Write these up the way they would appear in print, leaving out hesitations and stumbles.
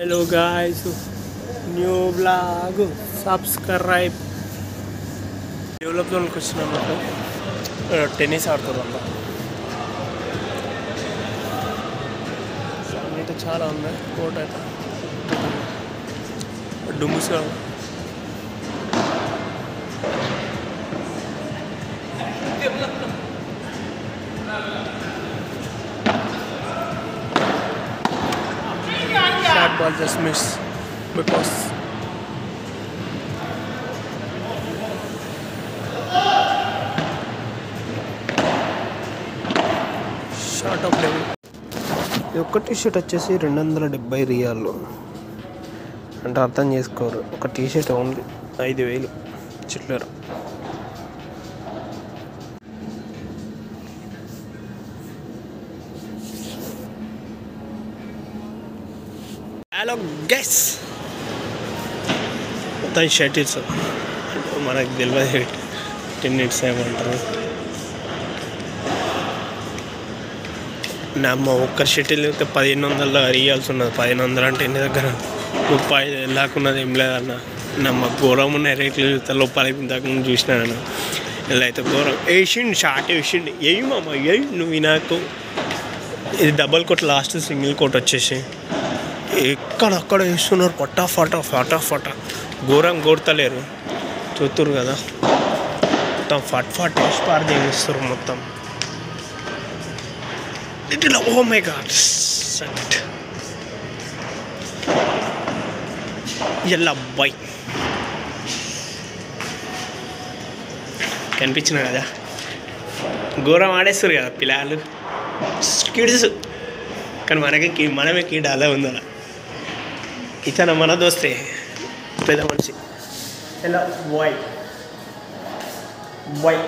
Hello guys, new vlog, subscribe. డెవలప్లోకి వచ్చినాము. Tennis ఆడుతున్నారు అయితే చాలా ఉంది కోర్ట్ అయితే డుమ్ముస్గా short ball just miss because short of level. ఈ ఒక్క టీషర్ట్ వచ్చేసి 270 రియాల్లో అంటే అర్థం చేసుకోరు. ఒక టీషర్ట్ ఓన్లీ 5,000 చిల్లర. హలో గైస్, మొత్తం షటిల్స్ మనకు తెలియదు. టెన్నిస్ ఏమంటారు నమ్మ ఒక్క షటిల్ అయితే 1,500 రియాల్స్ ఉన్నది. 1,500 అంటే ఎన్ని దగ్గర 35,000 దాకా ఉన్నది. ఏం లేదన్న నమ్మ ఘోరం ఉన్నాయి రేట్లు. లోపల దాకా ముందు చూసినా నేను. ఇలా అయితే ఘోరం వేసిండు, షార్ట్ వేసిండు. ఏయి మామ ఏయి నువ్వు నాకు. ఇది double quote, last single quote వచ్చేసి ఎక్కడక్కడ వేస్తున్నారు. ఫటాఫట ఘోరం కొడతలేరు. చూస్తురు కదా మొత్తం ఫట్ వేసి పారు చేస్తారు మొత్తం. Oh my god, set. Yalla boy. కనిపించిన కదా ఘోరం ఆడేస్తారు కదా పిల్లలు కిడ్స్. కానీ మనమే కీడ్ అలా ఉందా. ఇతను మన దోస్తే పెద్ద మనిషి. ఎలా బాయ్ బాయ్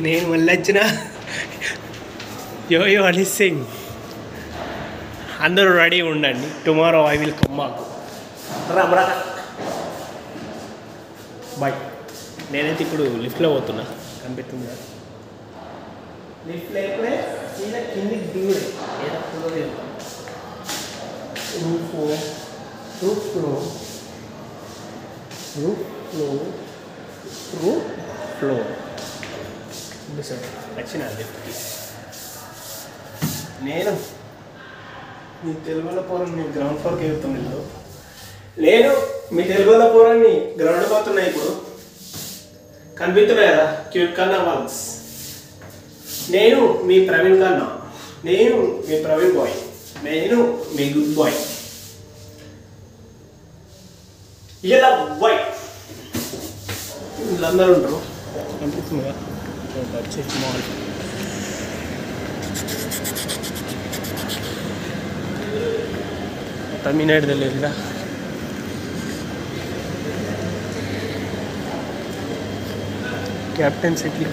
నేను మళ్ళీ వచ్చిన యో హనీ సింగ్. అందరూ రెడీ ఉండండి, tomorrow I will come back. రా బాయ్. నేనైతే ఇప్పుడు లిఫ్ట్లో పోతున్నా, కనిపిస్తుందా? లిఫ్ట్ లేకపోతే సీదా కిందికి దిగుడే ఫ్లో వచ్చిన లిఫ్ట్కి. నేను మీ తెలుగులో పోరాన్ని నేను గ్రౌండ్ ఫ్లోర్కి వెళ్తున్నాను. నేను మీ తెలుగులో పోరాన్ని గ్రౌండ్ పోతున్నా. ఇప్పుడు కనిపిస్తున్నాయి కదా క్యూట్ కన్నా వాల్స్. నేను మీ ప్రవీణ్ కన్నా, నేను మీ ప్రవీణ్ బాయ్, నేను మీ గుడ్ బాయ్. ఇలా బాయ్ వీళ్ళందరూ ఉంటారు, కనిపిస్తుంది కదా. వచ్చేసి మాల్ తమిళనాడు తెలియదుగా. Captain city